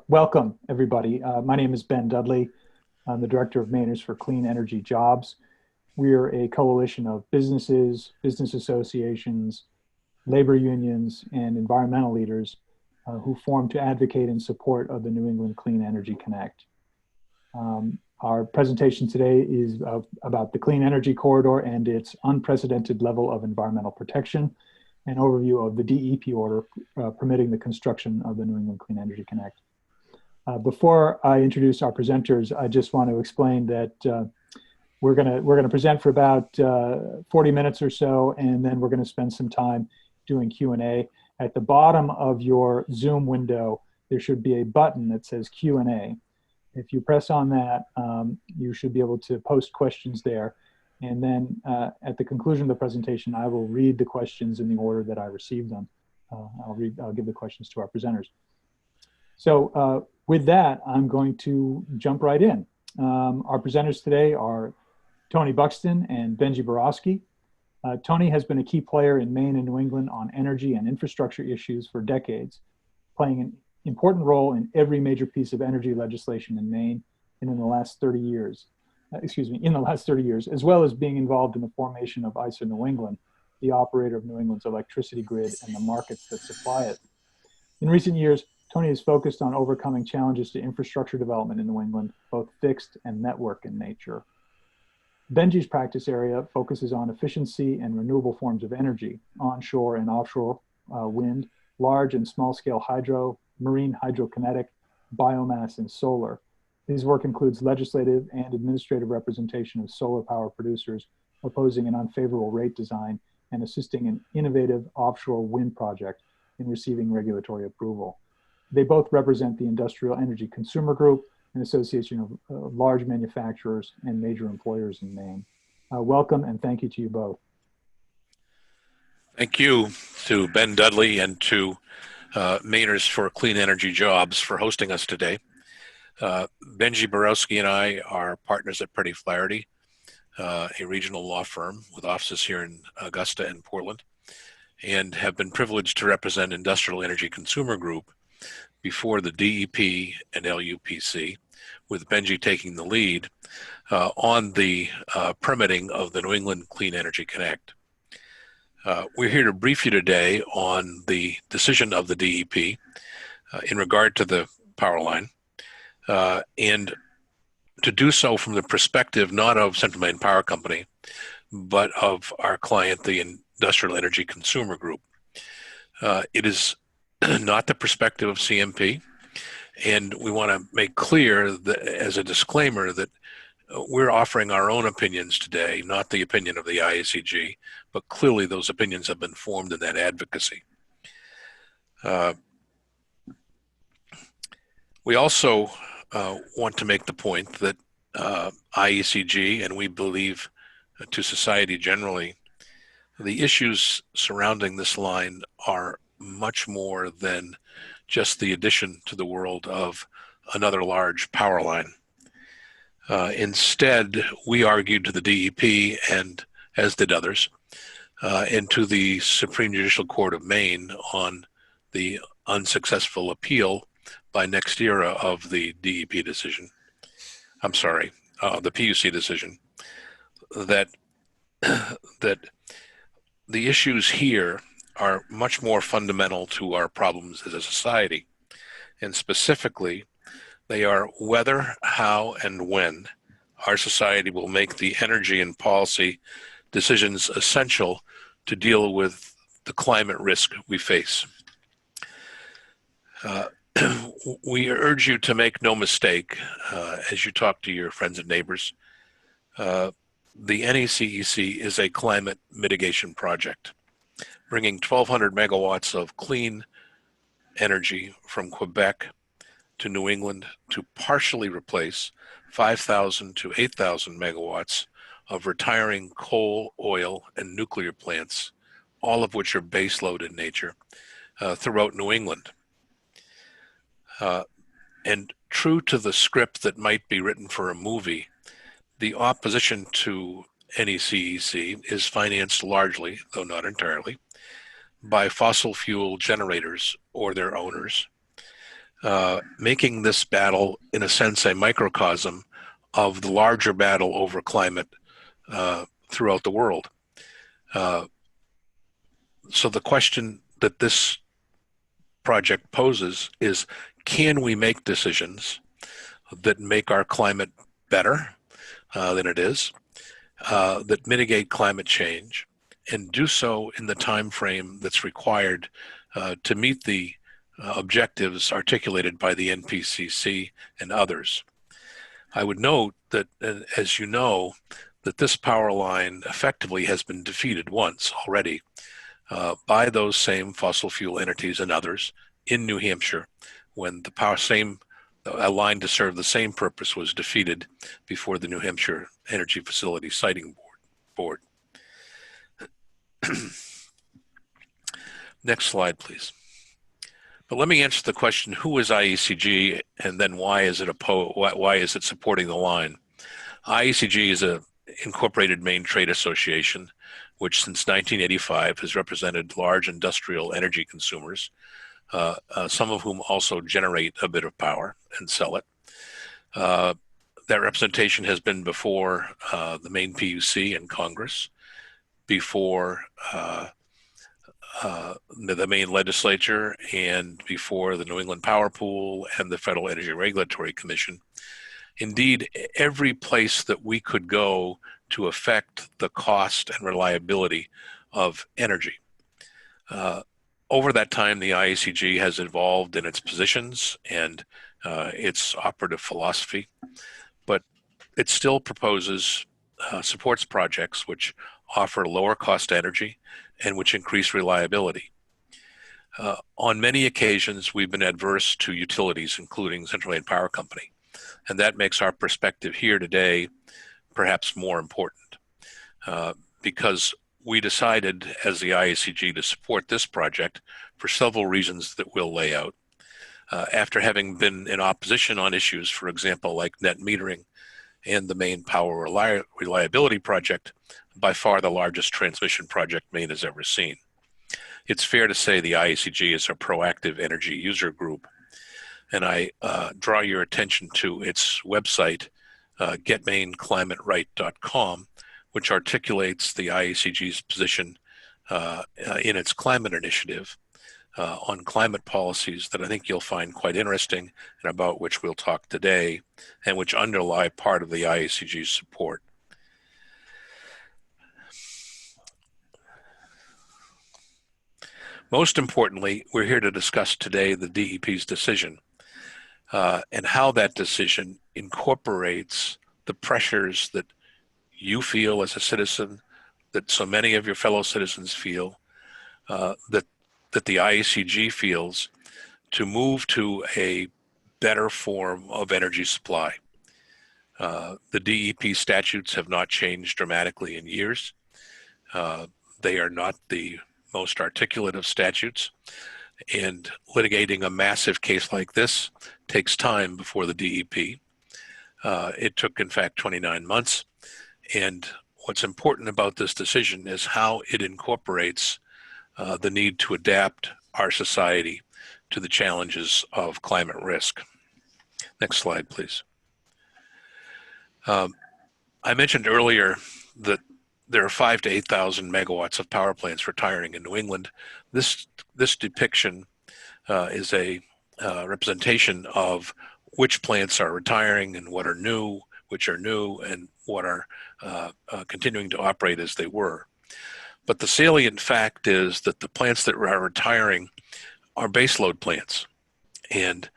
Welcome, everybody. My name is Ben Dudley. I'm the Director of Mainers for Clean Energy Jobs. We're a coalition of businesses, business associations, labor unions, and environmental leaders who form to advocate in support of the New England Clean Energy Connect. Our presentation today is about the Clean Energy Corridor and its unprecedented level of environmental protection, an overview of the DEP order permitting the construction of the New England Clean Energy Connect. Before I introduce our presenters, I just want to explain that we're gonna present for about 40 minutes or so, and then we're gonna spend some time doing Q&A. At the bottom of your Zoom window, there should be a button that says Q&A. If you press on that, you should be able to post questions there. And then at the conclusion of the presentation, I will read the questions in the order that I received them. I'll give the questions to our presenters. So with that, I'm going to jump right in. Our presenters today are Tony Buxton and Benji Borowski. Tony has been a key player in Maine and New England on energy and infrastructure issues for decades, playing an important role in every major piece of energy legislation in Maine and in the last 30 years, as well as being involved in the formation of ISO New England, the operator of New England's electricity grid and the markets that supply it. In recent years, Tony has focused on overcoming challenges to infrastructure development in New England, both fixed and network in nature. Benji's practice area focuses on efficiency and renewable forms of energy, onshore and offshore wind, large and small scale hydro, marine hydrokinetic, biomass, and solar. His work includes legislative and administrative representation of solar power producers, opposing an unfavorable rate design, and assisting an innovative offshore wind project in receiving regulatory approval. They both represent the Industrial Energy Consumer Group, an association of large manufacturers and major employers in Maine. Welcome and thank you to you both. Thank you to Ben Dudley and to Mainers for Clean Energy Jobs for hosting us today. Benji Borowski and I are partners at Pretty Flaherty, a regional law firm with offices here in Augusta and Portland, and have been privileged to represent Industrial Energy Consumer Group before the DEP and LUPC, with Benji taking the lead on the permitting of the New England Clean Energy Connect. We're here to brief you today on the decision of the DEP in regard to the power line, and to do so from the perspective not of Central Maine Power Company, but of our client, the Industrial Energy Consumer Group. It is not the perspective of CMP, and we want to make clear that, as a disclaimer, that we're offering our own opinions today, not the opinion of the IECG, but clearly those opinions have been formed in that advocacy. We also want to make the point that IECG, and we believe to society generally, the issues surrounding this line are much more than just the addition to the world of another large power line. Instead, we argued to the DEP, and as did others, and to the Supreme Judicial Court of Maine on the unsuccessful appeal by NextEra of the DEP decision. I'm sorry, the PUC decision, that the issues here are much more fundamental to our problems as a society. And specifically, they are whether, how, and when our society will make the energy and policy decisions essential to deal with the climate risk we face. We urge you to make no mistake as you talk to your friends and neighbors. The NECEC is a climate mitigation project, bringing 1,200 megawatts of clean energy from Quebec to New England to partially replace 5,000 to 8,000 megawatts of retiring coal, oil, and nuclear plants, all of which are baseload in nature, throughout New England. And true to the script that might be written for a movie, the opposition to NECEC is financed largely, though not entirely, by fossil fuel generators or their owners, making this battle, in a sense, a microcosm of the larger battle over climate throughout the world. So the question that this project poses is, can we make decisions that make our climate better than it is, that mitigate climate change, and do so in the time frame that's required to meet the objectives articulated by the NPCC and others. I would note that, as you know, that this power line effectively has been defeated once already by those same fossil fuel entities and others in New Hampshire, when a line to serve the same purpose was defeated before the New Hampshire Energy Facility Siting Board. Next slide, please. But let me answer the question: who is IECG, and then why is it supporting the line? IECG is a incorporated Maine trade association, which since 1985 has represented large industrial energy consumers, some of whom also generate a bit of power and sell it. That representation has been before the Maine PUC and Congress, before the Maine legislature, and before the New England Power Pool and the Federal Energy Regulatory Commission. Indeed, every place that we could go to affect the cost and reliability of energy. Over that time, the IECG has evolved in its positions and its operative philosophy, but it still supports projects which offer lower cost energy and which increase reliability. On many occasions, we've been adverse to utilities, including Central Maine Power Company, and that makes our perspective here today perhaps more important, because we decided as the IECG to support this project for several reasons that we'll lay out. After having been in opposition on issues, for example, like net metering and the Maine Power Reliability Project, by far the largest transmission project Maine has ever seen. It's fair to say the IECG is a proactive energy user group, and I draw your attention to its website, getmaineclimateright.com, which articulates the IECG's position in its climate initiative on climate policies that I think you'll find quite interesting and about which we'll talk today, and which underlie part of the IECG's support. Most importantly, we're here to discuss today the DEP's decision and how that decision incorporates the pressures that you feel as a citizen, that so many of your fellow citizens feel, that the IECG feels, to move to a better form of energy supply. The DEP statutes have not changed dramatically in years. They are not the most articulate of statutes, and litigating a massive case like this takes time before the DEP. It took, in fact, 29 months. And what's important about this decision is how it incorporates the need to adapt our society to the challenges of climate risk. Next slide, please. I mentioned earlier that there are 5,000 to 8,000 megawatts of power plants retiring in New England. This depiction is a representation of which plants are retiring and what are new, which are new, and what are continuing to operate as they were. But the salient fact is that the plants that are retiring are baseload plants, and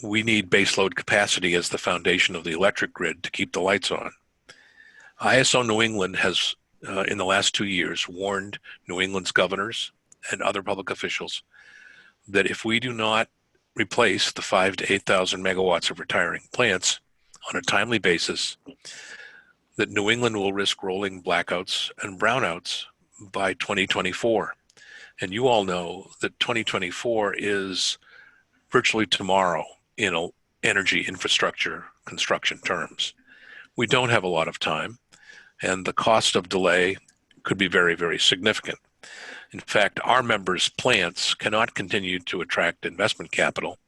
we need baseload capacity as the foundation of the electric grid to keep the lights on. ISO New England has, in the last 2 years, warned New England's governors and other public officials that if we do not replace the 5,000 to 8,000 megawatts of retiring plants on a timely basis, that New England will risk rolling blackouts and brownouts by 2024. And you all know that 2024 is virtually tomorrow in energy infrastructure construction terms. We don't have a lot of time, and the cost of delay could be very, very significant. In fact, our members' plants cannot continue to attract investment capital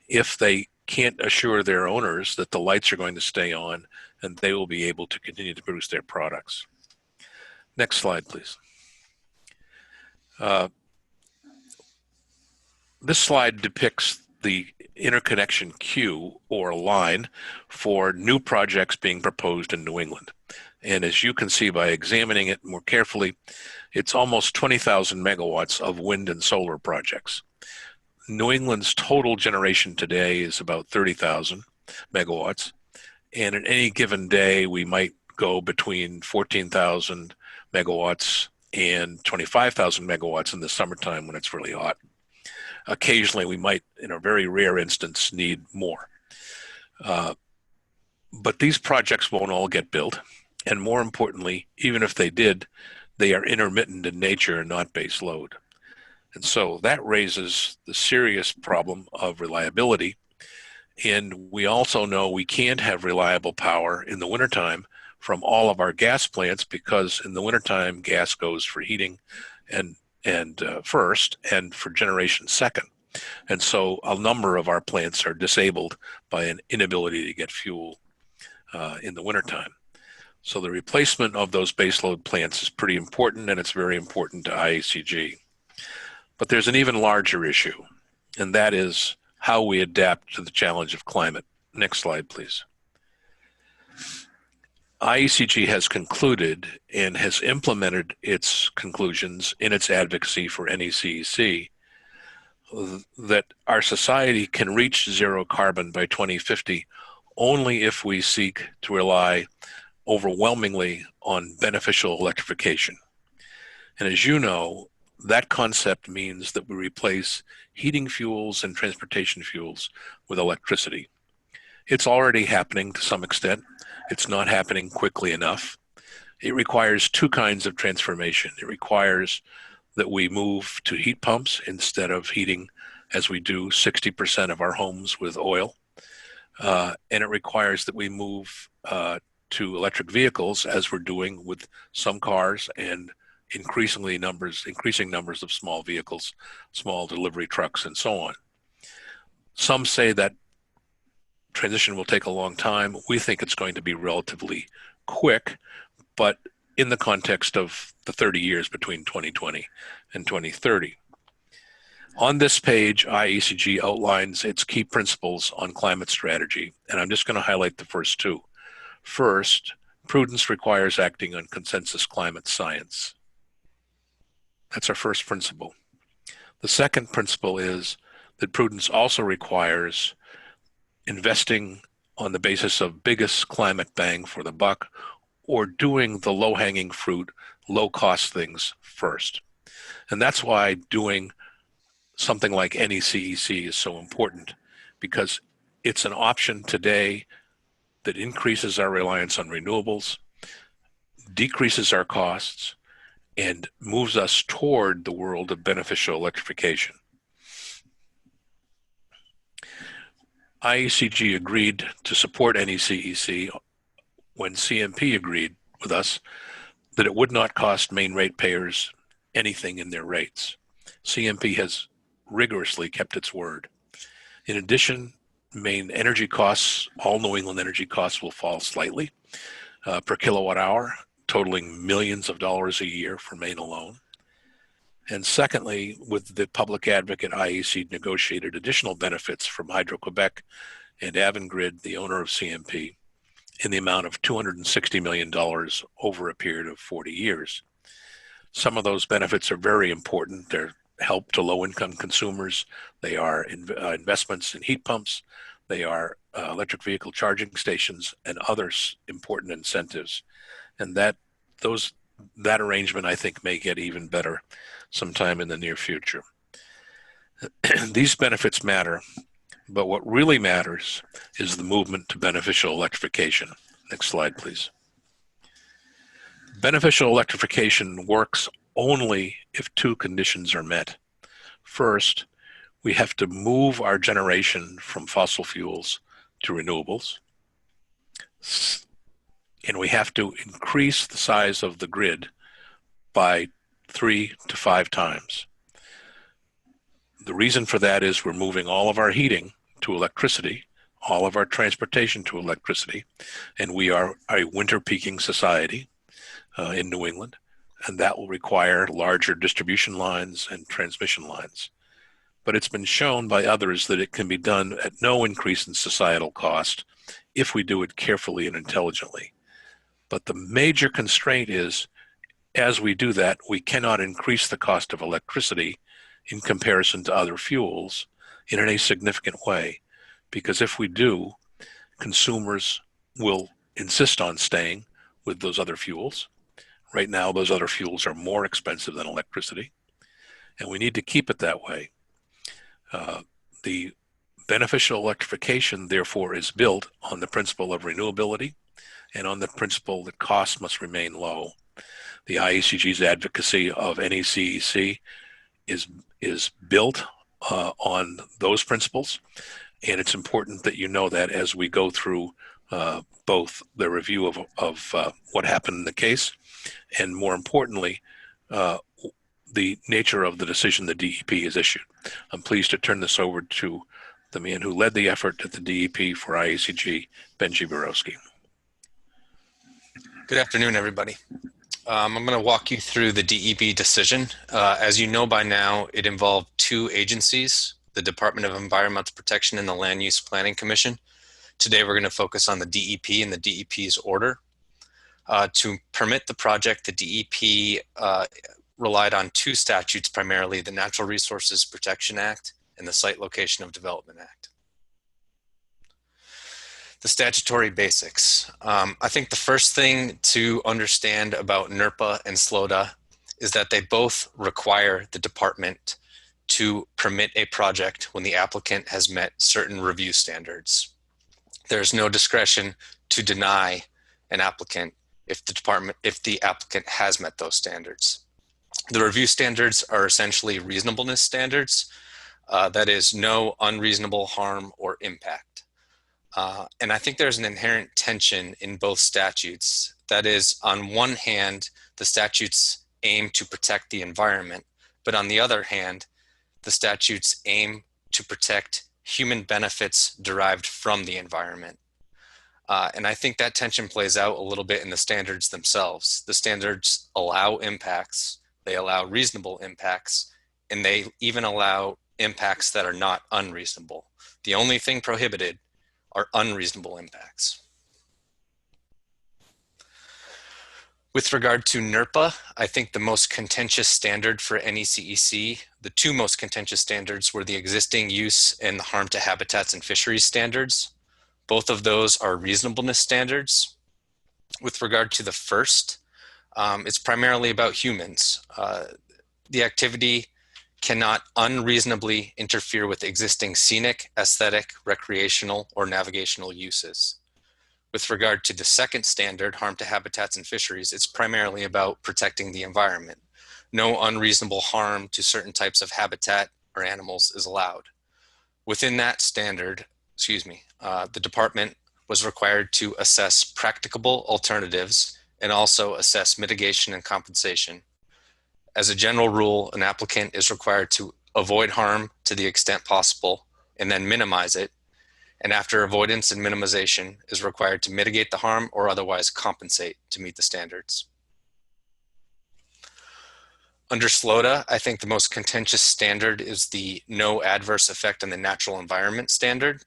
if they can't assure their owners that the lights are going to stay on and they will be able to continue to produce their products. Next slide, please. This slide depicts the interconnection queue or line for new projects being proposed in New England. And as you can see by examining it more carefully, it's almost 20,000 megawatts of wind and solar projects. New England's total generation today is about 30,000 megawatts. And at any given day, we might go between 14,000 megawatts and 25,000 megawatts in the summertime when it's really hot. Occasionally, we might, in a very rare instance, need more. But these projects won't all get built. And more importantly, even if they did, they are intermittent in nature and not base load. And so that raises the serious problem of reliability. And we also know we can't have reliable power in the wintertime from all of our gas plants, because in the wintertime, gas goes for heating and first, and for generation second. And so a number of our plants are disabled by an inability to get fuel in the wintertime. So the replacement of those baseload plants is pretty important, and it's very important to IECG. But there's an even larger issue, and that is how we adapt to the challenge of climate. Next slide, please. IECG has concluded and has implemented its conclusions in its advocacy for NECEC that our society can reach zero carbon by 2050 only if we seek to rely overwhelmingly on beneficial electrification. And as you know, that concept means that we replace heating fuels and transportation fuels with electricity. It's already happening to some extent. It's not happening quickly enough. It requires two kinds of transformation. It requires that we move to heat pumps instead of heating, as we do 60% of our homes, with oil. And it requires that we move to electric vehicles, as we're doing with some cars and increasing numbers of small vehicles, small delivery trucks, and so on. Some say that transition will take a long time. We think it's going to be relatively quick, but in the context of the 30 years between 2020 and 2030. On this page, IECG outlines its key principles on climate strategy, and I'm just going to highlight the first two. First, prudence requires acting on consensus climate science. That's our first principle. The second principle is that prudence also requires investing on the basis of biggest climate bang for the buck, or doing the low-hanging fruit, low-cost things first. And that's why doing something like NECEC is so important, because it's an option today that increases our reliance on renewables, decreases our costs, and moves us toward the world of beneficial electrification. IECG agreed to support NECEC when CMP agreed with us that it would not cost Maine ratepayers anything in their rates. CMP has rigorously kept its word. In addition, Maine energy costs, all New England energy costs, will fall slightly per kilowatt hour, totaling millions of dollars a year for Maine alone. And secondly, with the public advocate, IEC negotiated additional benefits from Hydro-Quebec and Avangrid, the owner of CMP, in the amount of $260 million over a period of 40 years. Some of those benefits are very important. They're help to low-income consumers. They are investments in heat pumps. They are electric vehicle charging stations and other important incentives. And that arrangement, I think, may get even better sometime in the near future. These benefits matter, but what really matters is the movement to beneficial electrification. Next slide, please. Beneficial electrification works only if two conditions are met. First, we have to move our generation from fossil fuels to renewables, and we have to increase the size of the grid by 3 to 5 times. The reason for that is we're moving all of our heating to electricity, all of our transportation to electricity, and we are a winter peaking society in New England, and that will require larger distribution lines and transmission lines. But it's been shown by others that it can be done at no increase in societal cost if we do it carefully and intelligently. But the major constraint is, as we do that, we cannot increase the cost of electricity in comparison to other fuels in any significant way. Because if we do, consumers will insist on staying with those other fuels. Right now, those other fuels are more expensive than electricity, and we need to keep it that way. The beneficial electrification, therefore, is built on the principle of renewability and on the principle that costs must remain low. The IECG's advocacy of NECEC is built on those principles, and it's important that you know that as we go through both the review of what happened in the case, and more importantly, the nature of the decision the DEP has issued. I'm pleased to turn this over to the man who led the effort at the DEP for IECG, Benji Borowski. Good afternoon, everybody. I'm going to walk you through the DEP decision. As you know by now, it involved two agencies, the Department of Environmental Protection and the Land Use Planning Commission. Today, we're going to focus on the DEP and the DEP's order. To permit the project, the DEP relied on two statutes primarily, the Natural Resources Protection Act and the Site Location of Development Act. The statutory basics. I think the first thing to understand about NERPA and SLOTA is that they both require the department to permit a project when the applicant has met certain review standards. There's no discretion to deny an applicant if the applicant has met those standards. The review standards are essentially reasonableness standards. That is, no unreasonable harm or impact. And I think there's an inherent tension in both statutes. That is, on one hand, the statutes aim to protect the environment, but on the other hand, the statutes aim to protect human benefits derived from the environment. And I think that tension plays out a little bit in the standards themselves. The standards allow impacts, they allow reasonable impacts, and they even allow impacts that are not unreasonable. The only thing prohibited are unreasonable impacts. With regard to NERPA, I think the most contentious standard for NECEC, the two most contentious standards were the existing use and the harm to habitats and fisheries standards. Both of those are reasonableness standards. With regard to the first, it's primarily about humans. The activity cannot unreasonably interfere with existing scenic, aesthetic, recreational, or navigational uses. With regard to the second standard, harm to habitats and fisheries, it's primarily about protecting the environment. No unreasonable harm to certain types of habitat or animals is allowed. Within that standard, the department was required to assess practicable alternatives and also assess mitigation and compensation. As a general rule, an applicant is required to avoid harm to the extent possible and then minimize it. And after avoidance and minimization is required to mitigate the harm or otherwise compensate to meet the standards. Under SLOTA, I think the most contentious standard is the no adverse effect on the natural environment standard.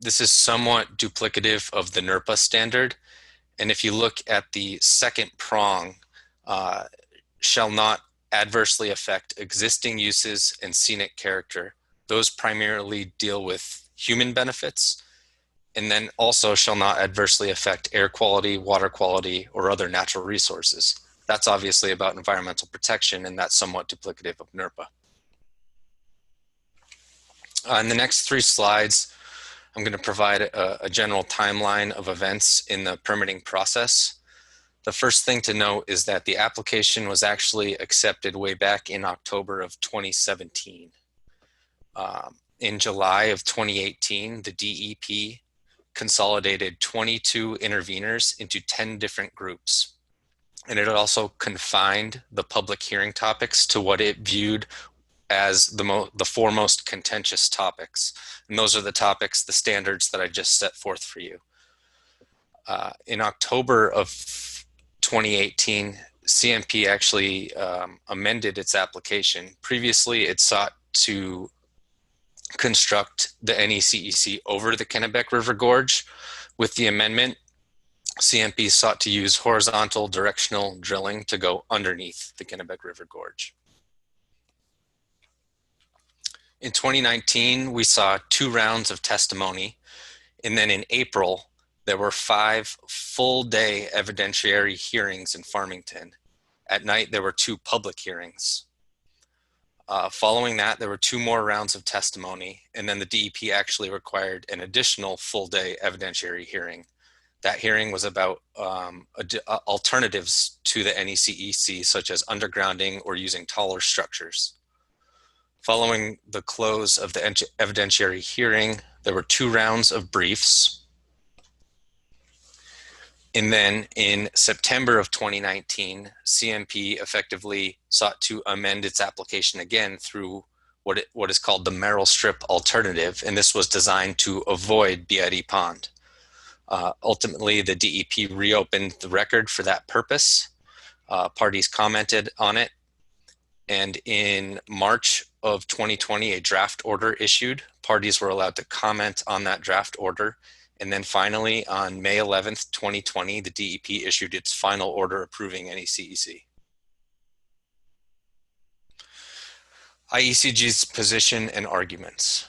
This is somewhat duplicative of the NERPA standard. And if you look at the second prong, shall not adversely affect existing uses and scenic character. Those primarily deal with human benefits, and then also shall not adversely affect air quality, water quality, or other natural resources. That's obviously about environmental protection, and that's somewhat duplicative of NERPA. In the next 3 slides, I'm going to provide a general timeline of events in the permitting process. The first thing to note is that the application was actually accepted way back in October of 2017. In July of 2018, the DEP consolidated 22 intervenors into 10 different groups. And it also confined the public hearing topics to what it viewed as the four most contentious topics. And those are the topics, the standards that I just set forth for you. In October of 2018, CMP actually amended its application. Previously, it sought to construct the NECEC over the Kennebec River Gorge. With the amendment, CMP sought to use horizontal directional drilling to go underneath the Kennebec River Gorge. In 2019, we saw 2 rounds of testimony, and then in April, there were 5 full-day evidentiary hearings in Farmington. At night, there were 2 public hearings. Following that, there were 2 more rounds of testimony, and then the DEP actually required an additional full-day evidentiary hearing. That hearing was about alternatives to the NECEC, such as undergrounding or using taller structures. Following the close of the evidentiary hearing, there were 2 rounds of briefs. And then in September of 2019, CMP effectively sought to amend its application again through what is called the Merrill Strip alternative, and this was designed to avoid BID Pond. Ultimately, the DEP reopened the record for that purpose. Parties commented on it, and in March of 2020, a draft order issued. Parties were allowed to comment on that draft order. And then finally, on May 11th, 2020, the DEP issued its final order approving NECEC. IECG's position and arguments.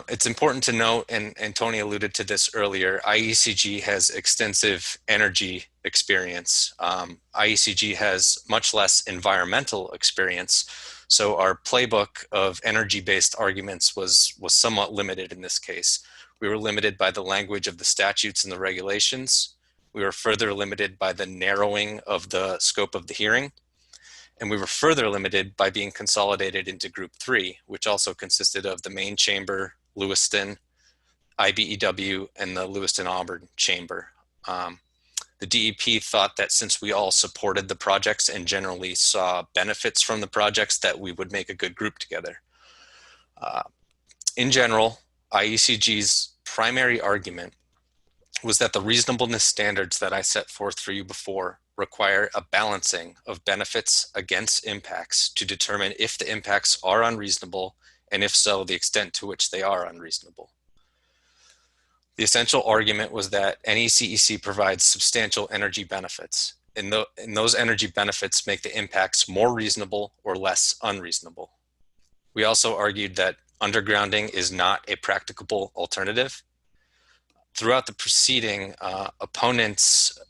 It's important to note, and Tony alluded to this earlier, IECG has extensive energy experience. IECG has much less environmental experience, so our playbook of energy-based arguments was somewhat limited in this case. We were limited by the language of the statutes and the regulations. We were further limited by the narrowing of the scope of the hearing. And we were further limited by being consolidated into Group 3, which also consisted of the Maine Chamber, Lewiston, IBEW, and the Lewiston-Auburn Chamber. The DEP thought that since we all supported the projects and generally saw benefits from the projects, that we would make a good group together. In general, IECG's primary argument was that the reasonableness standards that I set forth for you before require a balancing of benefits against impacts to determine if the impacts are unreasonable, and if so, the extent to which they are unreasonable. The essential argument was that NECEC provides substantial energy benefits, and those energy benefits make the impacts more reasonable or less unreasonable. We also argued that undergrounding is not a practicable alternative. Throughout the proceeding, opponents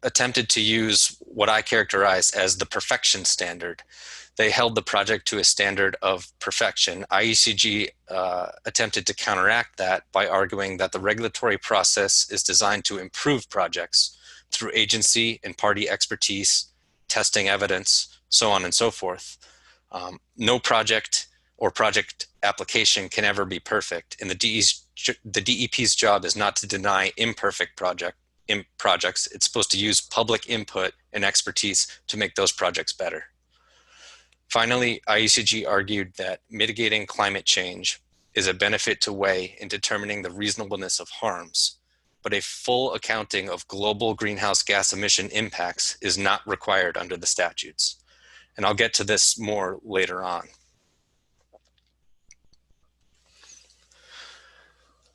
attempted to use what I characterize as the perfection standard. They held the project to a standard of perfection. IECG attempted to counteract that by arguing that the regulatory process is designed to improve projects through agency and party expertise, testing evidence, so on and so forth. No project or project application can ever be perfect, and the DEP's job is not to deny imperfect projects. It's supposed to use public input and expertise to make those projects better. Finally, IECG argued that mitigating climate change is a benefit to weigh in determining the reasonableness of harms, but a full accounting of global greenhouse gas emission impacts is not required under the statutes. And I'll get to this more later on.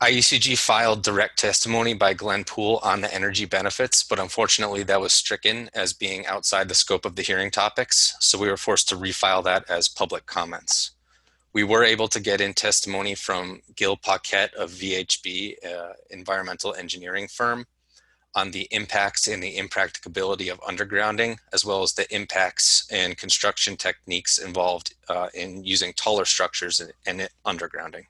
IECG filed direct testimony by Glenn Poole on the energy benefits, but unfortunately that was stricken as being outside the scope of the hearing topics, so we were forced to refile that as public comments. We were able to get in testimony from Gil Paquette of VHB, environmental engineering firm, on the impacts and the impracticability of undergrounding, as well as the impacts and construction techniques involved in using taller structures and undergrounding.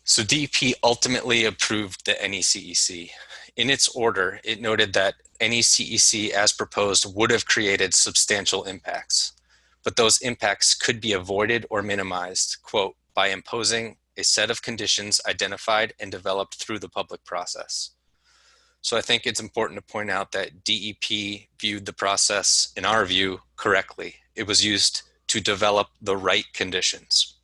So DEP ultimately approved the NECEC. In its order, it noted that NECEC as proposed would have created substantial impacts, but those impacts could be avoided or minimized, quote, by imposing a set of conditions identified and developed through the public process. So I think it's important to point out that DEP viewed the process, in our view, correctly. It was used to develop the right conditions.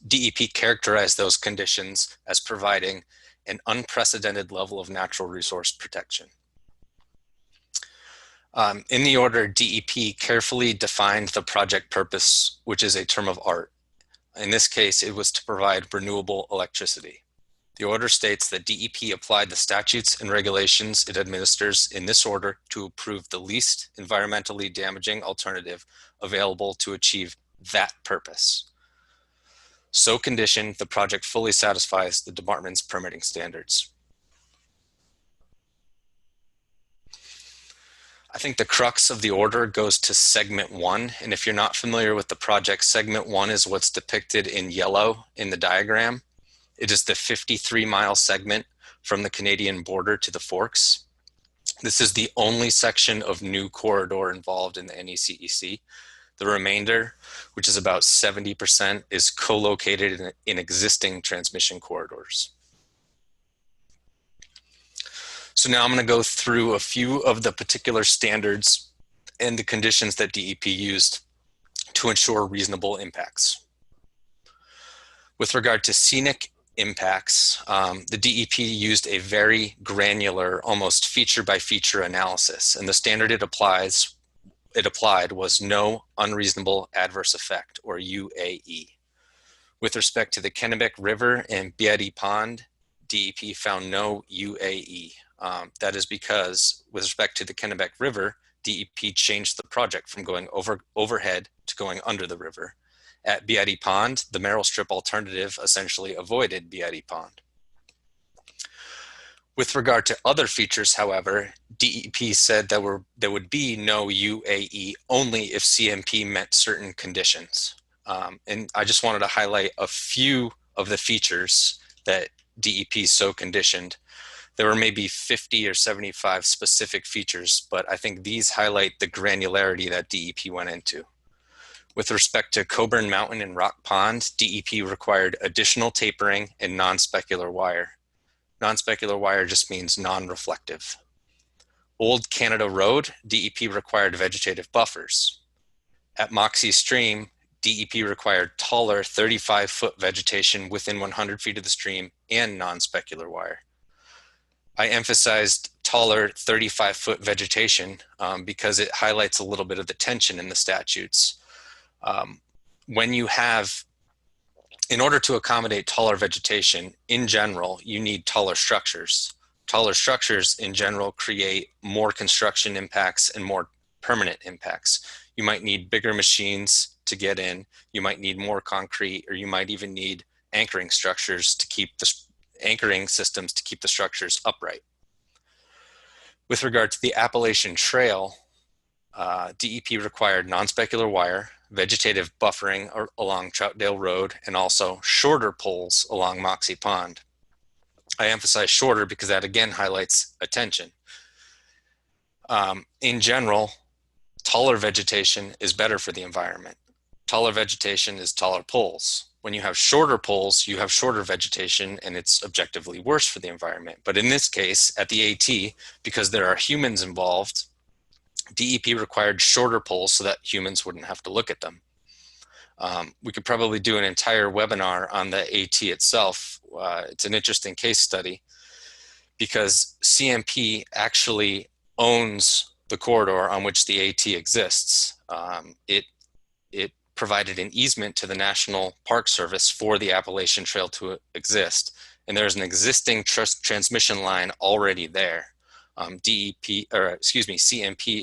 DEP characterized those conditions as providing an unprecedented level of natural resource protection. In the order, DEP carefully defined the project purpose, which is a term of art. In this case, it was to provide renewable electricity. The order states that DEP applied the statutes and regulations it administers in this order to approve the least environmentally damaging alternative available to achieve that purpose. So conditioned, the project fully satisfies the department's permitting standards. I think the crux of the order goes to segment 1. And if you're not familiar with the project, segment 1 is what's depicted in yellow in the diagram. It is the 53-mile segment from the Canadian border to the Forks. This is the only section of new corridor involved in the NECEC. The remainder, which is about 70%, is co-located in existing transmission corridors. So now I'm going to go through a few of the particular standards and the conditions that DEP used to ensure reasonable impacts. With regard to scenic impacts, the DEP used a very granular, almost feature-by-feature analysis, and the standard it applied was no unreasonable adverse effect, or UAE. With respect to the Kennebec River and Beatty Pond, DEP found no UAE. That is because, with respect to the Kennebec River, DEP changed the project from going overhead to going under the river. At Beatty Pond, the Merrill Strip alternative essentially avoided Beatty Pond. With regard to other features, however, DEP said that there would be no UAE only if CMP met certain conditions. And I just wanted to highlight a few of the features that DEP so conditioned. There were maybe 50 or 75 specific features, but I think these highlight the granularity that DEP went into. With respect to Coburn Mountain and Rock Pond, DEP required additional tapering and non-specular wire. Non-specular wire just means non-reflective. Old Canada Road, DEP required vegetative buffers. At Moxie Stream, DEP required taller 35-foot vegetation within 100 feet of the stream and non-specular wire. I emphasized taller 35-foot vegetation because it highlights a little bit of the tension in the statutes. In order to accommodate taller vegetation, in general, you need taller structures. Taller structures, in general, create more construction impacts and more permanent impacts. You might need bigger machines to get in, you might need more concrete, or you might even need anchoring structures to keep the anchoring systems to keep the structures upright. With regard to the Appalachian Trail, DEP required non-specular wire, vegetative buffering along Troutdale Road, and also shorter poles along Moxie Pond. I emphasize shorter because that again highlights attention. In general, taller vegetation is better for the environment. Taller vegetation is taller poles. When you have shorter poles, you have shorter vegetation, and it's objectively worse for the environment. But in this case, at the AT, because there are humans involved, DEP required shorter poles so that humans wouldn't have to look at them. We could probably do an entire webinar on the AT itself. It's an interesting case study because CMP actually owns the corridor on which the AT exists. It provided an easement to the National Park Service for the Appalachian Trail to exist. And there's an existing transmission line already there. CMP,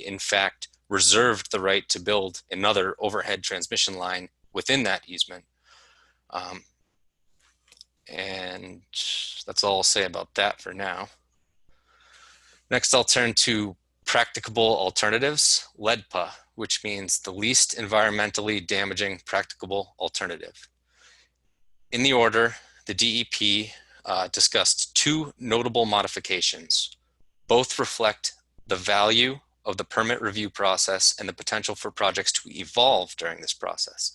in fact, reserved the right to build another overhead transmission line within that easement. And that's all I'll say about that for now. Next, I'll turn to practicable alternatives, LEDPA, which means the least environmentally damaging practicable alternative. In the order, the DEP discussed two notable modifications. Both reflect the value of the permit review process and the potential for projects to evolve during this process.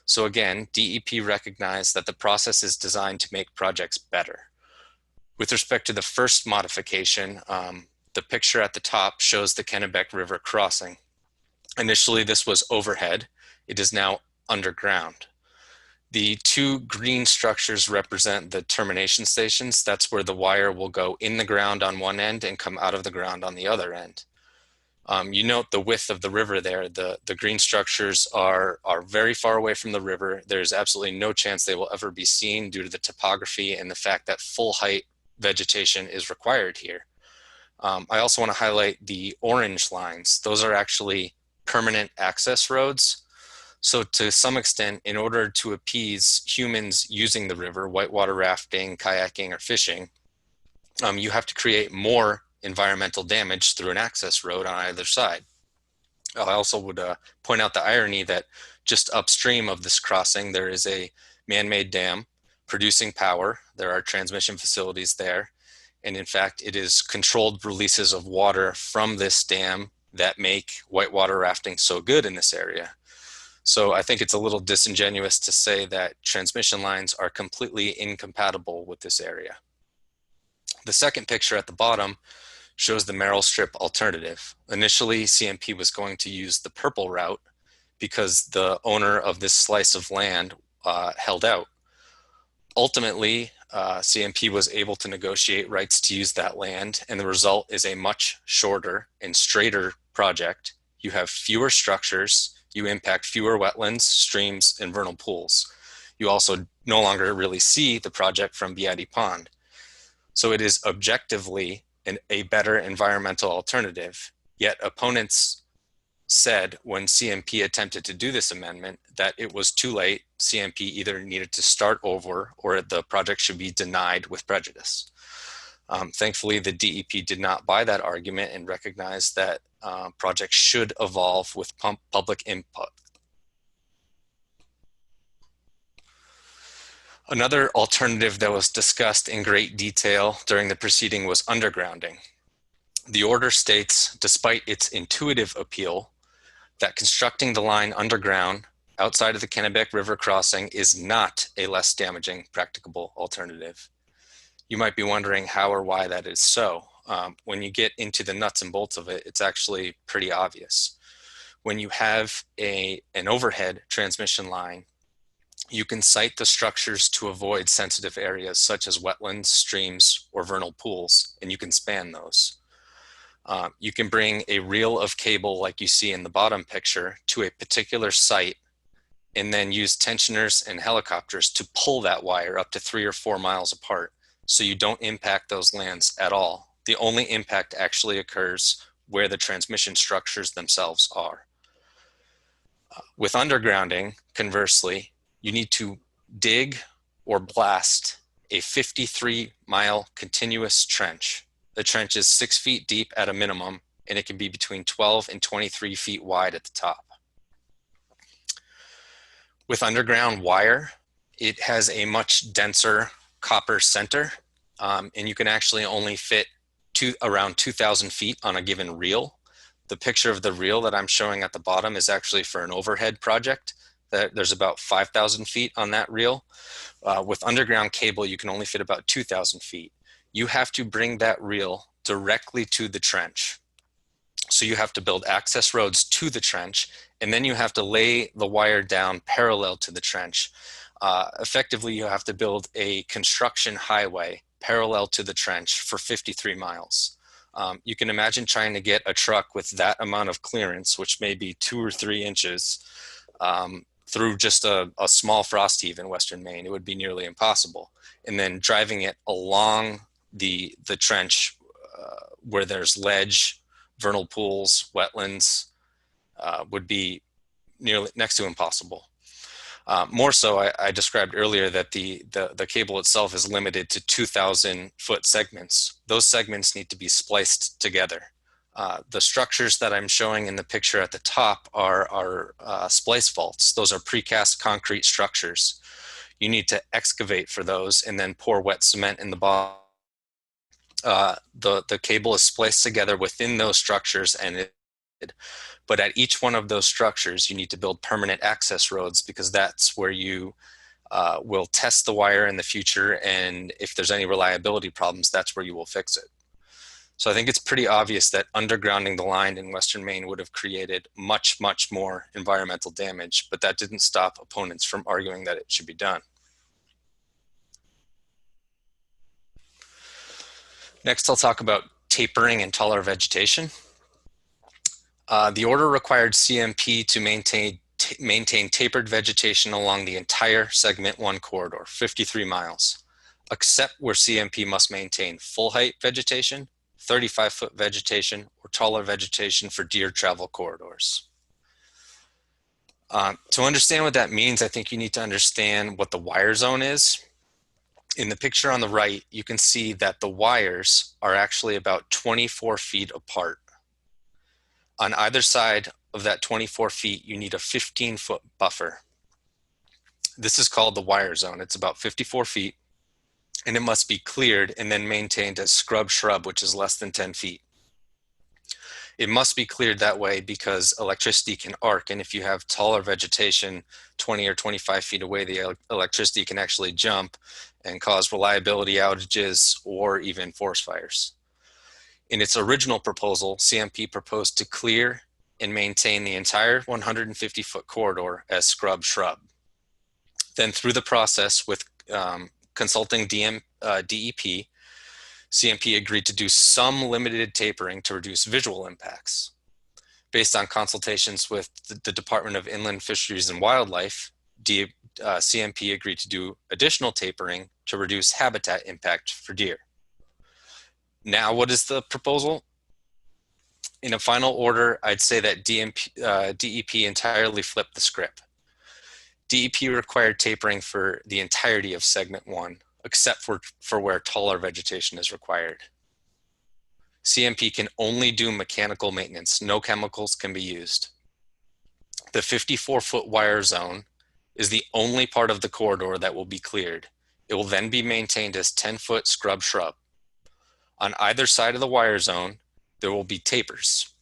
So again, DEP recognized that the process is designed to make projects better. With respect to the first modification, the picture at the top shows the Kennebec River crossing. Initially, this was overhead. It is now underground. The two green structures represent the termination stations. That's where the wire will go in the ground on one end and come out of the ground on the other end. You note the width of the river there. The green structures are very far away from the river. There's absolutely no chance they will ever be seen due to the topography and the fact that full height vegetation is required here. I also want to highlight the orange lines. Those are actually permanent access roads. So to some extent, in order to appease humans using the river, whitewater rafting, kayaking, or fishing, you have to create more environmental damage through an access road on either side. I also would point out the irony that just upstream of this crossing, there is a man-made dam producing power. There are transmission facilities there. And in fact, it is controlled releases of water from this dam that make whitewater rafting so good in this area. So I think it's a little disingenuous to say that transmission lines are completely incompatible with this area. The second picture at the bottom shows the Merrill Strip alternative. Initially, CMP was going to use the purple route because the owner of this slice of land held out. Ultimately, CMP was able to negotiate rights to use that land, and the result is a much shorter and straighter project. You have fewer structures, you impact fewer wetlands, streams, and vernal pools. You also no longer really see the project from Beatty Pond. So it is objectively a better environmental alternative, yet opponents said when CMP attempted to do this amendment that it was too late. CMP either needed to start over or the project should be denied with prejudice. Thankfully, the DEP did not buy that argument and recognized that projects should evolve with public input. Another alternative that was discussed in great detail during the proceeding was undergrounding. The order states, despite its intuitive appeal, that constructing the line underground outside of the Kennebec River crossing is not a less damaging practicable alternative. You might be wondering how or why that is so. When you get into the nuts and bolts of it, it's actually pretty obvious. When you have an overhead transmission line, you can site the structures to avoid sensitive areas such as wetlands, streams, or vernal pools, and you can span those. You can bring a reel of cable like you see in the bottom picture to a particular site and then use tensioners and helicopters to pull that wire up to 3 or 4 miles apart so you don't impact those lands at all. The only impact actually occurs where the transmission structures themselves are. With undergrounding, conversely, you need to dig or blast a 53-mile continuous trench. The trench is 6 feet deep at a minimum, and it can be between 12 and 23 feet wide at the top. With underground wire, it has a much denser copper center, and you can actually only fit around 2,000 feet on a given reel. The picture of the reel that I'm showing at the bottom is actually for an overhead project. There's about 5,000 feet on that reel. With underground cable, you can only fit about 2,000 feet. You have to bring that reel directly to the trench. So you have to build access roads to the trench, and then you have to lay the wire down parallel to the trench. Effectively, you have to build a construction highway parallel to the trench for 53 miles. You can imagine trying to get a truck with that amount of clearance, which may be 2 or 3 inches, through just a small frost heave in Western Maine. It would be nearly impossible. And then driving it along the trench where there's ledge, vernal pools, wetlands, would be nearly next to impossible. More so, I described earlier that the cable itself is limited to 2,000 foot segments. Those segments need to be spliced together. The structures that I'm showing in the picture at the top are splice vaults. Those are precast concrete structures. You need to excavate for those and then pour wet cement in the bottom. The cable is spliced together within those structures, but at each one of those structures, you need to build permanent access roads because that's where you We'll test the wire in the future, and if there's any reliability problems, that's where you will fix it. So I think it's pretty obvious that undergrounding the line in Western Maine would have created much, much more environmental damage, but that didn't stop opponents from arguing that it should be done. Next, I'll talk about tapering and taller vegetation. The order required CMP to maintain tapered vegetation along the entire segment 1 corridor, 53 miles, except where CMP must maintain full height vegetation, 35-foot vegetation, or taller vegetation for deer travel corridors. To understand what that means, I think you need to understand what the wire zone is. In the picture on the right, you can see that the wires are actually about 24 feet apart. On either side of that 24 feet, you need a 15-foot buffer. This is called the wire zone. It's about 54 feet, and it must be cleared and then maintained as scrub shrub, which is less than 10 feet. It must be cleared that way because electricity can arc, and if you have taller vegetation 20 or 25 feet away, the electricity can actually jump and cause reliability outages or even forest fires. In its original proposal, CMP proposed to clear and maintain the entire 150-foot corridor as scrub shrub. Then through the process with consulting DEP, CMP agreed to do some limited tapering to reduce visual impacts. Based on consultations with the Department of Inland Fisheries and Wildlife, CMP agreed to do additional tapering to reduce habitat impact for deer. Now, what is the proposal? In a final order, I'd say that DEP entirely flipped the script. DEP required tapering for the entirety of segment 1, except for where taller vegetation is required. CMP can only do mechanical maintenance. No chemicals can be used. The 54-foot wire zone is the only part of the corridor that will be cleared. It will then be maintained as 10-foot scrub shrub. On either side of the wire zone, there will be tapers.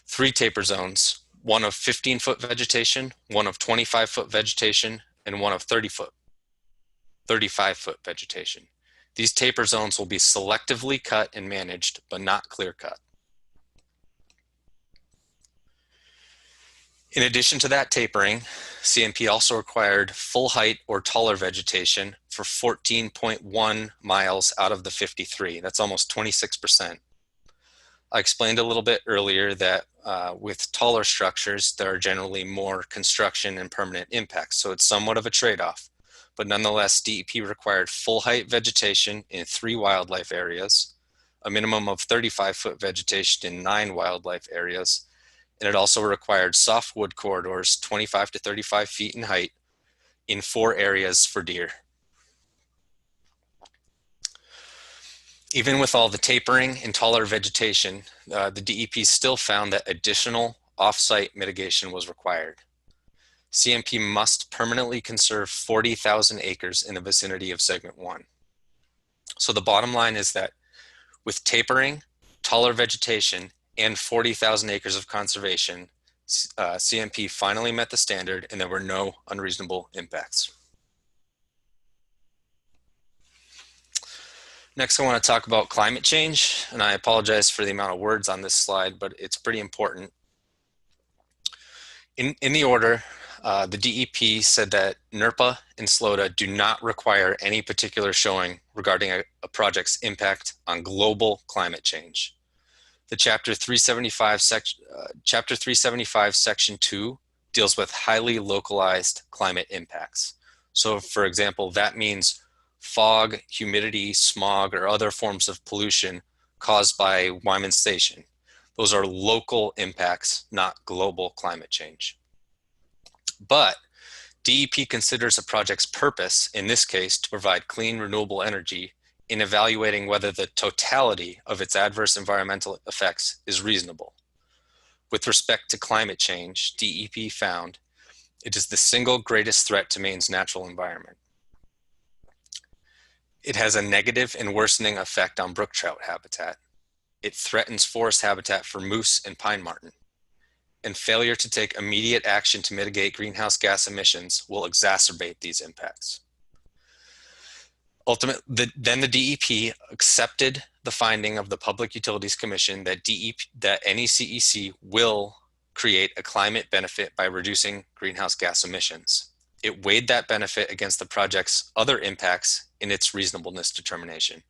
3 taper zones, one of 15-foot vegetation, one of 25-foot vegetation, and one of 35-foot vegetation. These taper zones will be selectively cut and managed, but not clear cut. In addition to that tapering, CMP also required full height or taller vegetation for 14.1 miles out of the 53. That's almost 26%. I explained a little bit earlier that with taller structures, there are generally more construction and permanent impacts. So it's somewhat of a trade-off. But nonetheless, DEP required full height vegetation in 3 wildlife areas, a minimum of 35-foot vegetation in 9 wildlife areas, and it also required softwood corridors 25 to 35 feet in height in 4 areas for deer. Even with all the tapering and taller vegetation, the DEP still found that additional off-site mitigation was required. CMP must permanently conserve 40,000 acres in the vicinity of segment 1. So the bottom line is that with tapering, taller vegetation, and 40,000 acres of conservation, CMP finally met the standard and there were no unreasonable impacts. Next, I want to talk about climate change, and I apologize for the amount of words on this slide, but it's pretty important. In the order, the DEP said that NERPA and SLOTA do not require any particular showing regarding a project's impact on global climate change. The Chapter 375, Section 2 deals with highly localized climate impacts. So, for example, that means fog, humidity, smog, or other forms of pollution caused by Wyman Station. Those are local impacts, not global climate change. But DEP considers a project's purpose, in this case, to provide clean, renewable energy, in evaluating whether the totality of its adverse environmental effects is reasonable. With respect to climate change, DEP found it is the single greatest threat to Maine's natural environment. It has a negative and worsening effect on brook trout habitat. It threatens forest habitat for moose and pine marten. and failure to take immediate action to mitigate greenhouse gas emissions will exacerbate these impacts. Then the DEP accepted the finding of the Public Utilities Commission that NECEC will create a climate benefit by reducing greenhouse gas emissions. It weighed that benefit against the project's other impacts in its reasonableness determination.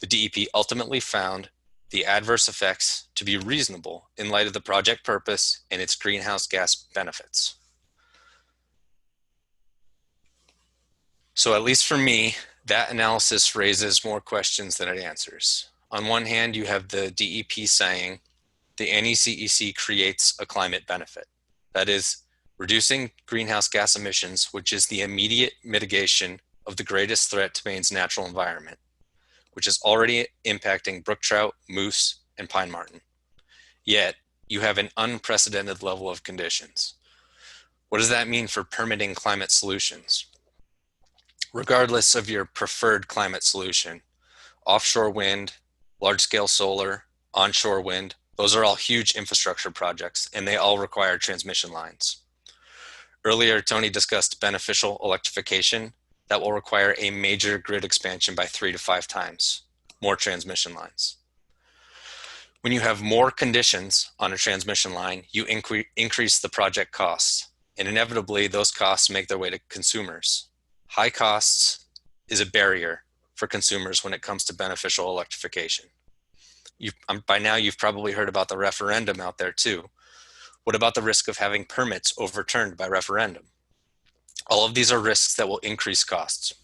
The DEP ultimately found the adverse effects to be reasonable in light of the project purpose and its greenhouse gas benefits. So at least for me, that analysis raises more questions than it answers. On one hand, you have the DEP saying the NECEC creates a climate benefit. That is, reducing greenhouse gas emissions, which is the immediate mitigation of the greatest threat to Maine's natural environment, which is already impacting brook trout, moose, and pine marten. Yet, you have an unprecedented level of conditions. What does that mean for permitting climate solutions? Regardless of your preferred climate solution, offshore wind, large-scale solar, onshore wind, those are all huge infrastructure projects, and they all require transmission lines. Earlier, Tony discussed beneficial electrification that will require a major grid expansion by 3 to 5 times, more transmission lines. When you have more conditions on a transmission line, you increase the project costs, and inevitably those costs make their way to consumers. High costs is a barrier for consumers when it comes to beneficial electrification. By now, you've probably heard about the referendum out there too. What about the risk of having permits overturned by referendum? All of these are risks that will increase costs.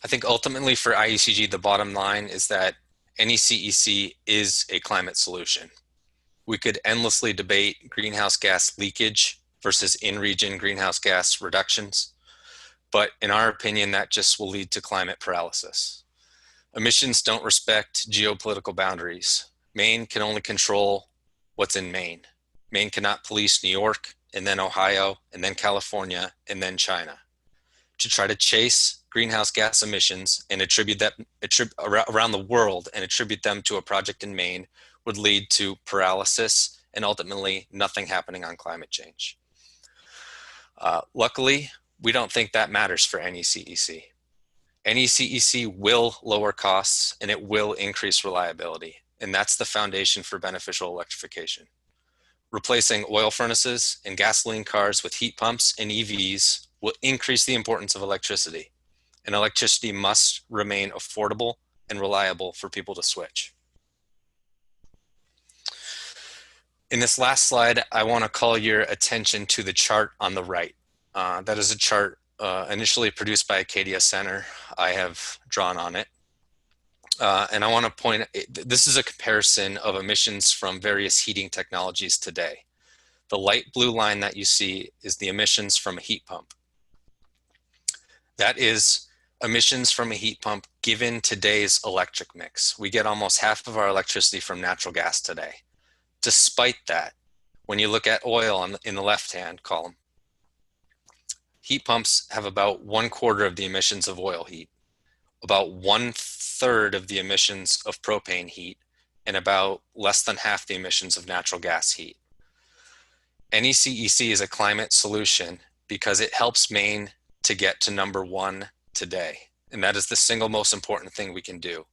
I think ultimately for IECG, the bottom line is that NECEC is a climate solution. We could endlessly debate greenhouse gas leakage versus in-region greenhouse gas reductions, but in our opinion, that just will lead to climate paralysis. Emissions don't respect geopolitical boundaries. Maine can only control what's in Maine. Maine cannot police New York, and then Ohio, and then California, and then China. To try to chase greenhouse gas emissions and attribute that around the world and attribute them to a project in Maine would lead to paralysis and ultimately nothing happening on climate change. Luckily, we don't think that matters for NECEC. NECEC will lower costs and it will increase reliability, and that's the foundation for beneficial electrification. Replacing oil furnaces and gasoline cars with heat pumps and EVs will increase the importance of electricity, and electricity must remain affordable and reliable for people to switch. In this last slide, I want to call your attention to the chart on the right. That is a chart initially produced by Acadia Center. I have drawn on it. And I want to point, this is a comparison of emissions from various heating technologies today. The light blue line that you see is the emissions from a heat pump. That is emissions from a heat pump given today's electric mix. We get almost half of our electricity from natural gas today. Despite that, when you look at oil in the left-hand column, heat pumps have about 1/4 of the emissions of oil heat, about 1/3 of the emissions of propane heat, and about less than half the emissions of natural gas heat. NECEC is a climate solution because it helps Maine to get to #1 today. And that is the single most important thing we can do.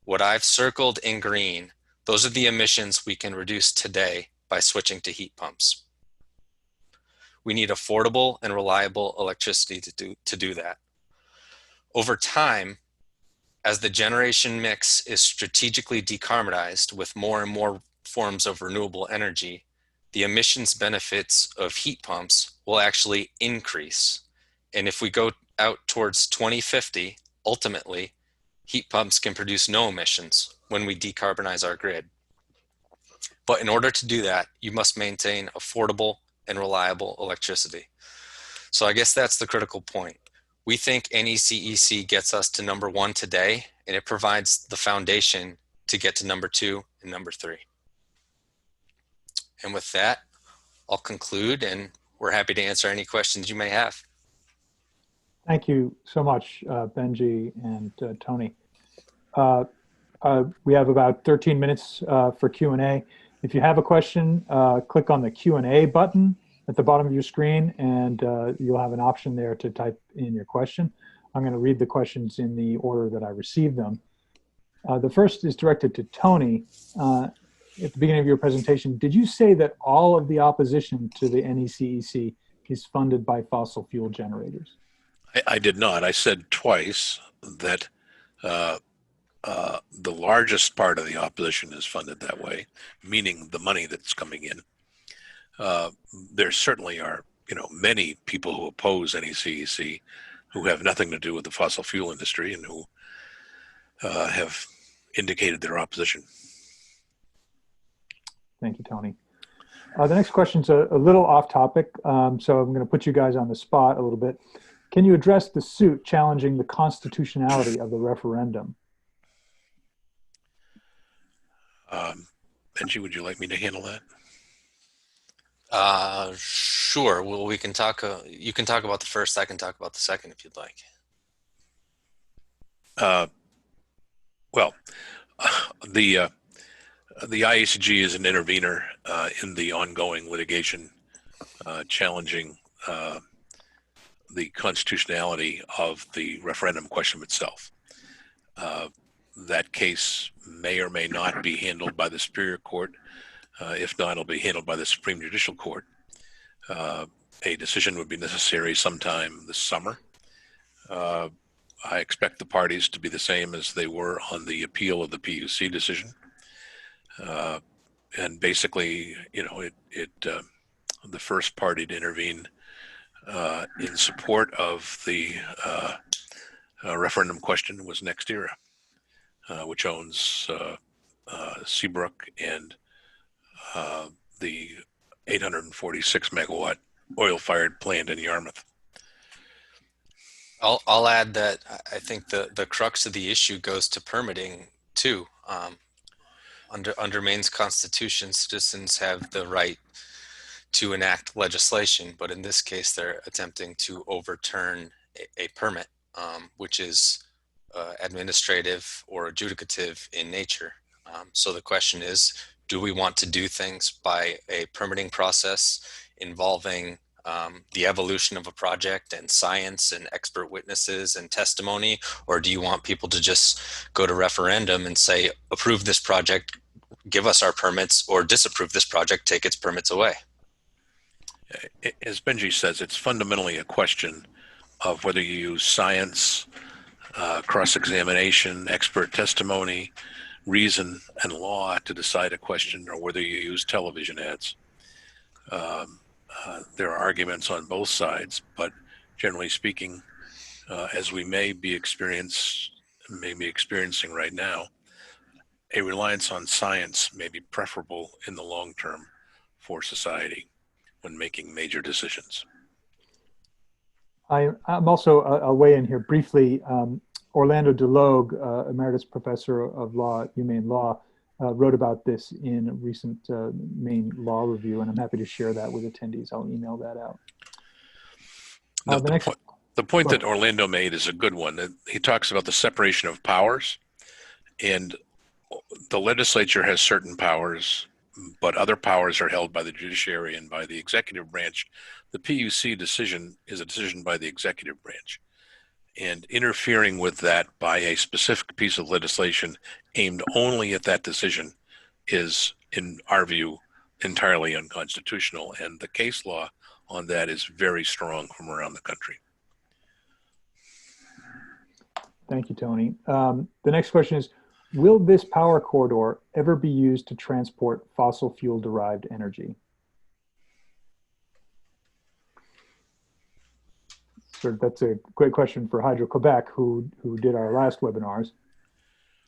What I've circled in green, those are the emissions we can reduce today by switching to heat pumps. We need affordable and reliable electricity to do that. Over time, as the generation mix is strategically decarbonized with more and more forms of renewable energy, the emissions benefits of heat pumps will actually increase. And if we go out towards 2050, ultimately, heat pumps can produce no emissions when we decarbonize our grid. But in order to do that, you must maintain affordable and reliable electricity. So I guess that's the critical point. We think NECEC gets us to #1 today, and it provides the foundation to get to #2 and #3. And with that, I'll conclude, and we're happy to answer any questions you may have. Thank you so much, Benji and Tony. We have about 13 minutes for Q&A. If you have a question, click on the Q&A button at the bottom of your screen, and you'll have an option there to type in your question. I'm going to read the questions in the order that I received them. The first is directed to Tony. At the beginning of your presentation, did you say that all of the opposition to the NECEC is funded by fossil fuel generators? I did not. I said twice that the largest part of the opposition is funded that way, meaning the money that's coming in. There certainly are, many people who oppose NECEC who have nothing to do with the fossil fuel industry and who have indicated their opposition. Thank you, Tony. The next question's a little off topic, so I'm going to put you guys on the spot a little bit. Can you address the suit challenging the constitutionality of the referendum? Benji, would you like me to handle that? Sure. Well, we can talk. You can talk about the first. I can talk about the second if you'd like. Well, the IECG is an intervenor in the ongoing litigation challenging the constitutionality of the referendum question itself. That case may or may not be handled by the Superior Court. If not, it'll be handled by the Supreme Judicial Court. A decision would be necessary sometime this summer. I expect the parties to be the same as they were on the appeal of the PUC decision. And basically, the first party to intervene in support of the referendum question was NextEra, which owns Seabrook and the 846 megawatt oil-fired plant in Yarmouth. I'll add that I think the crux of the issue goes to permitting too. Under Maine's Constitution, citizens have the right to enact legislation, but in this case, they're attempting to overturn a permit, which is administrative or adjudicative in nature. So the question is, do we want to do things by a permitting process involving the evolution of a project and science and expert witnesses and testimony, or do you want people to just go to referendum and say, approve this project, give us our permits, or disapprove this project, take its permits away? As Benji says, it's fundamentally a question of whether you use science, cross-examination, expert testimony, reason, and law to decide a question, or whether you use television ads. There are arguments on both sides, but generally speaking, as we may be experiencing right now, a reliance on science may be preferable in the long term for society when making major decisions. I'm also, I'll weigh in here briefly. Orlando DeLogue, Emeritus Professor of Law at UMaine Law, wrote about this in a recent Maine Law Review, and I'm happy to share that with attendees. I'll email that out. The point that Orlando made is a good one. He talks about the separation of powers, and the legislature has certain powers, but other powers are held by the judiciary and by the executive branch. The PUC decision is a decision by the executive branch. And interfering with that by a specific piece of legislation aimed only at that decision is, in our view, entirely unconstitutional. And the case law on that is very strong from around the country. Thank you, Tony. The next question is, will this power corridor ever be used to transport fossil fuel derived energy? So that's a great question for Hydro-Quebec, who did our last webinars.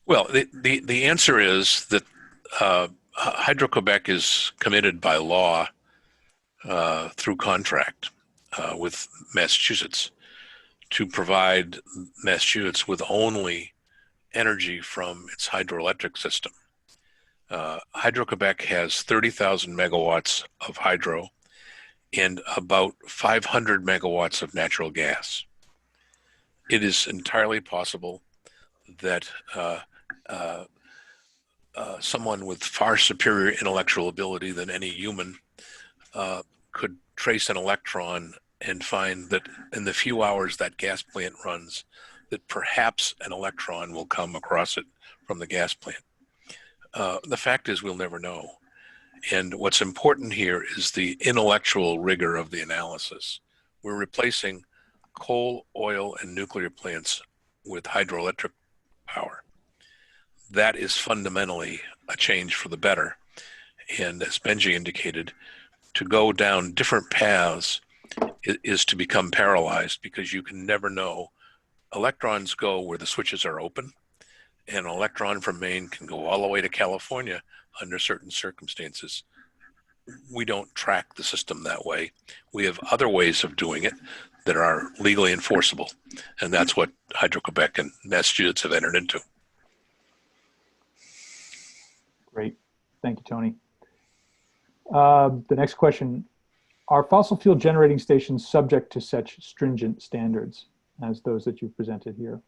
Well, the answer is that Hydro-Quebec is committed by law through contract with Massachusetts to provide Massachusetts with only energy from its hydroelectric system. Hydro-Quebec has 30,000 megawatts of hydro and about 500 megawatts of natural gas. It is entirely possible that someone with far superior intellectual ability than any human could trace an electron and find that in the few hours that gas plant runs, that perhaps an electron will come across it from the gas plant. The fact is we'll never know. And what's important here is the intellectual rigor of the analysis. We're replacing coal, oil, and nuclear plants with hydroelectric power. That is fundamentally a change for the better. And as Benji indicated, to go down different paths is to become paralyzed, because you can never know. Electrons go where the switches are open, and an electron from Maine can go all the way to California under certain circumstances. We don't track the system that way. We have other ways of doing it that are legally enforceable, and that's what Hydro-Quebec and Massachusetts have entered into. Great. Thank you, Tony. The next question, are fossil fuel generating stations subject to such stringent standards as those that you've presented here?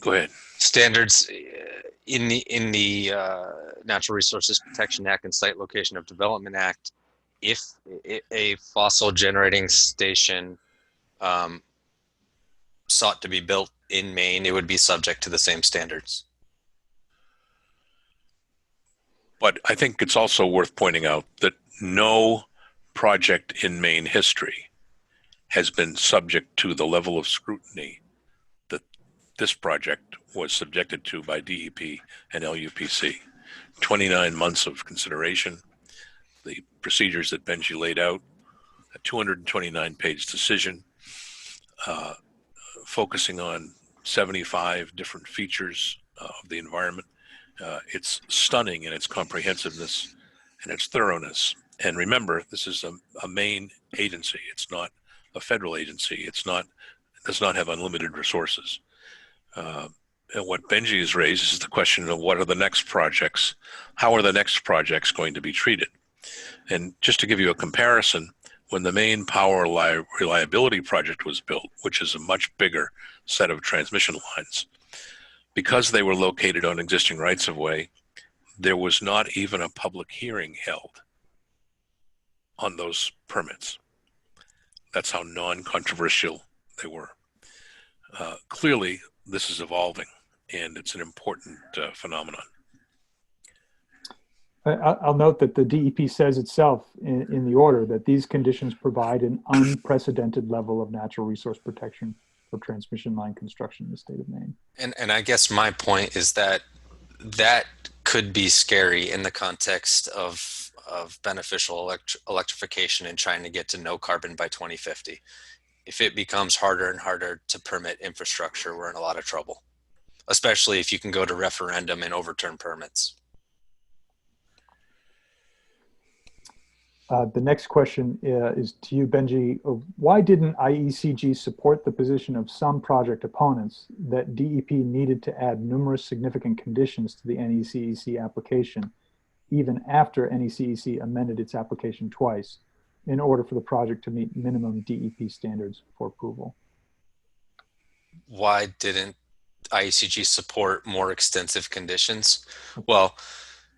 Go ahead. Standards in the Natural Resources Protection Act and Site Location of Development Act, if a fossil generating station sought to be built in Maine, it would be subject to the same standards. But I think it's also worth pointing out that no project in Maine history has been subject to the level of scrutiny that this project was subjected to by DEP and LUPC. 29 months of consideration, the procedures that Benji laid out, a 229-page decision, focusing on 75 different features of the environment. It's stunning in its comprehensiveness and its thoroughness. And remember, this is a Maine agency. It's not a federal agency. It does not have unlimited resources. And what Benji has raised is the question of what are the next projects? How are the next projects going to be treated? And just to give you a comparison, when the Maine Power Reliability Project was built, which is a much bigger set of transmission lines, because they were located on existing rights-of-way, there was not even a public hearing held on those permits. That's how non-controversial they were. Clearly, this is evolving, and it's an important phenomenon. I'll note that the DEP says itself in the order that these conditions provide an unprecedented level of natural resource protection for transmission line construction in the state of Maine. And I guess my point is that could be scary in the context of beneficial electrification and trying to get to no carbon by 2050. If it becomes harder and harder to permit infrastructure, we're in a lot of trouble, especially if you can go to referendum and overturn permits. The next question is to you, Benji. Why didn't IECG support the position of some project opponents that DEP needed to add numerous significant conditions to the NECEC application, even after NECEC amended its application twice, in order for the project to meet minimum DEP standards for approval? Why didn't IECG support more extensive conditions? Well,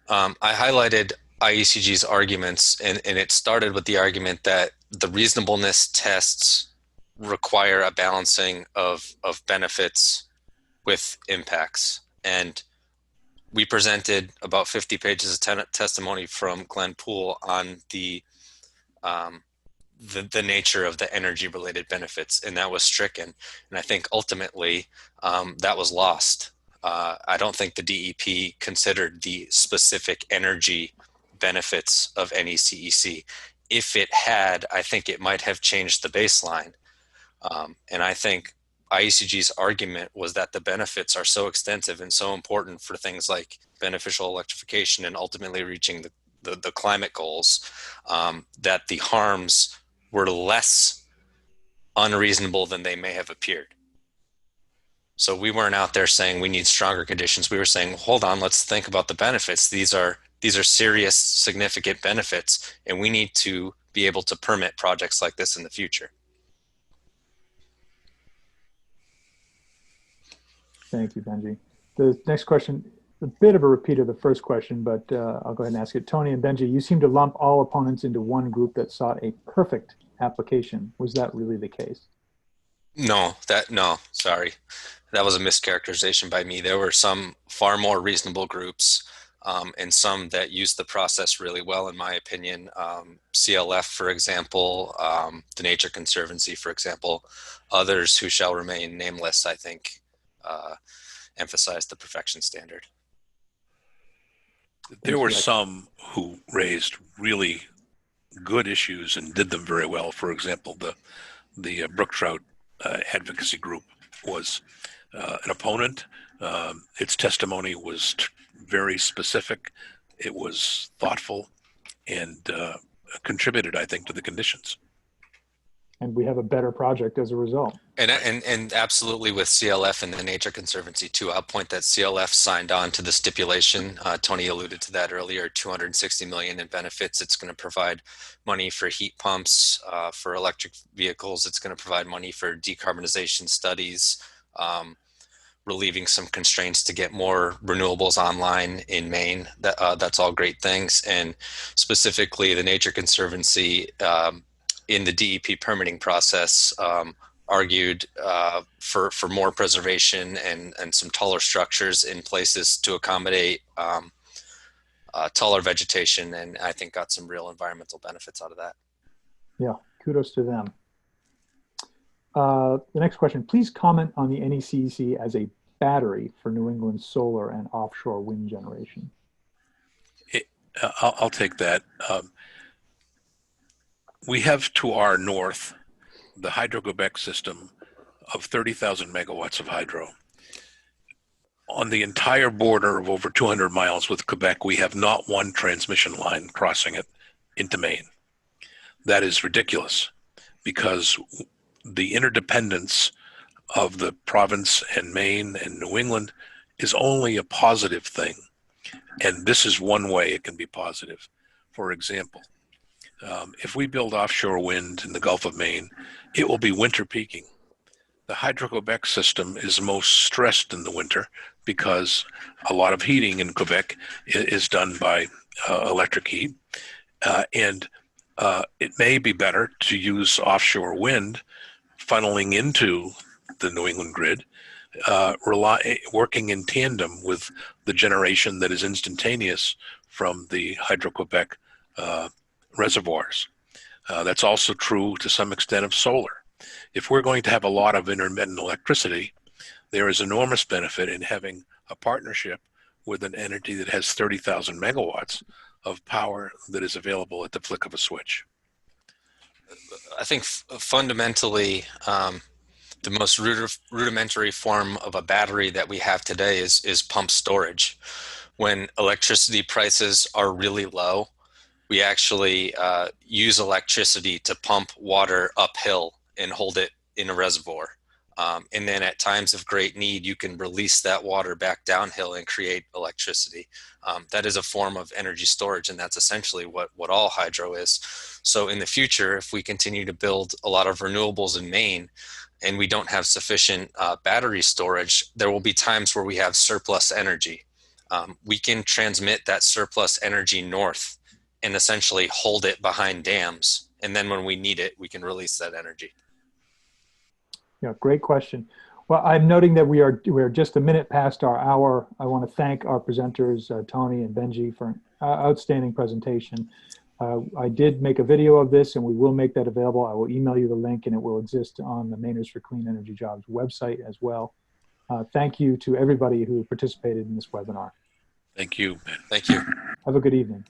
I highlighted IECG's arguments, and it started with the argument that the reasonableness tests require a balancing of benefits with impacts. And we presented about 50 pages of testimony from Glenn Poole on the nature of the energy-related benefits, and that was stricken. And I think ultimately that was lost. I don't think the DEP considered the specific energy benefits of NECEC. If it had, I think it might have changed the baseline. And I think IECG's argument was that the benefits are so extensive and so important for things like beneficial electrification and ultimately reaching the climate goals, that the harms were less unreasonable than they may have appeared. So we weren't out there saying we need stronger conditions. We were saying, hold on, let's think about the benefits. These are serious, significant benefits, and we need to be able to permit projects like this in the future. Thank you, Benji. The next question, a bit of a repeat of the first question, but I'll go ahead and ask it. Tony and Benji, you seem to lump all opponents into one group that sought a perfect application. Was that really the case? No, sorry. That was a mischaracterization by me. There were some far more reasonable groups and some that used the process really well, in my opinion. CLF, for example, the Nature Conservancy, for example, others who shall remain nameless, I think, emphasize the perfection standard. There were some who raised really good issues and did them very well. For example, the brook trout advocacy group was an opponent. Its testimony was very specific. It was thoughtful and contributed, I think, to the conditions. And we have a better project as a result. And absolutely with CLF and the Nature Conservancy too. I'll point that CLF signed on to the stipulation. Tony alluded to that earlier, 260 million in benefits. It's going to provide money for heat pumps, for electric vehicles. It's going to provide money for decarbonization studies, relieving some constraints to get more renewables online in Maine. That's all great things. And specifically the Nature Conservancy, in the DEP permitting process, argued for more preservation and some taller structures in places to accommodate taller vegetation, and I think got some real environmental benefits out of that. Yeah, kudos to them. The next question, please comment on the NECEC as a battery for New England solar and offshore wind generation. I'll take that. We have to our north the Hydro-Quebec system of 30,000 megawatts of hydro. On the entire border of over 200 miles with Quebec, we have not one transmission line crossing it into Maine. That is ridiculous because the interdependence of the province and Maine and New England is only a positive thing. And this is one way it can be positive. For example, if we build offshore wind in the Gulf of Maine, it will be winter peaking. The Hydro-Quebec system is most stressed in the winter because a lot of heating in Quebec is done by electric heat. And it may be better to use offshore wind funneling into the New England grid, working in tandem with the generation that is instantaneous from the Hydro-Quebec reservoirs. That's also true to some extent of solar. If we're going to have a lot of intermittent electricity, there is enormous benefit in having a partnership with an entity that has 30,000 megawatts of power that is available at the flick of a switch. I think fundamentally, the most rudimentary form of a battery that we have today is pump storage. When electricity prices are really low, we actually use electricity to pump water uphill and hold it in a reservoir. And then at times of great need, you can release that water back downhill and create electricity. That is a form of energy storage, and that's essentially what all hydro is. So in the future, if we continue to build a lot of renewables in Maine and we don't have sufficient battery storage, there will be times where we have surplus energy. We can transmit that surplus energy north and essentially hold it behind dams. And then when we need it, we can release that energy. Yeah, great question. Well, I'm noting that we are just a minute past our hour. I want to thank our presenters, Tony and Benji, for an outstanding presentation. I did make a video of this, and we will make that available. I will email you the link, and it will exist on the Mainers for Clean Energy Jobs website as well. Thank you to everybody who participated in this webinar. Thank you. Thank you. Have a good evening.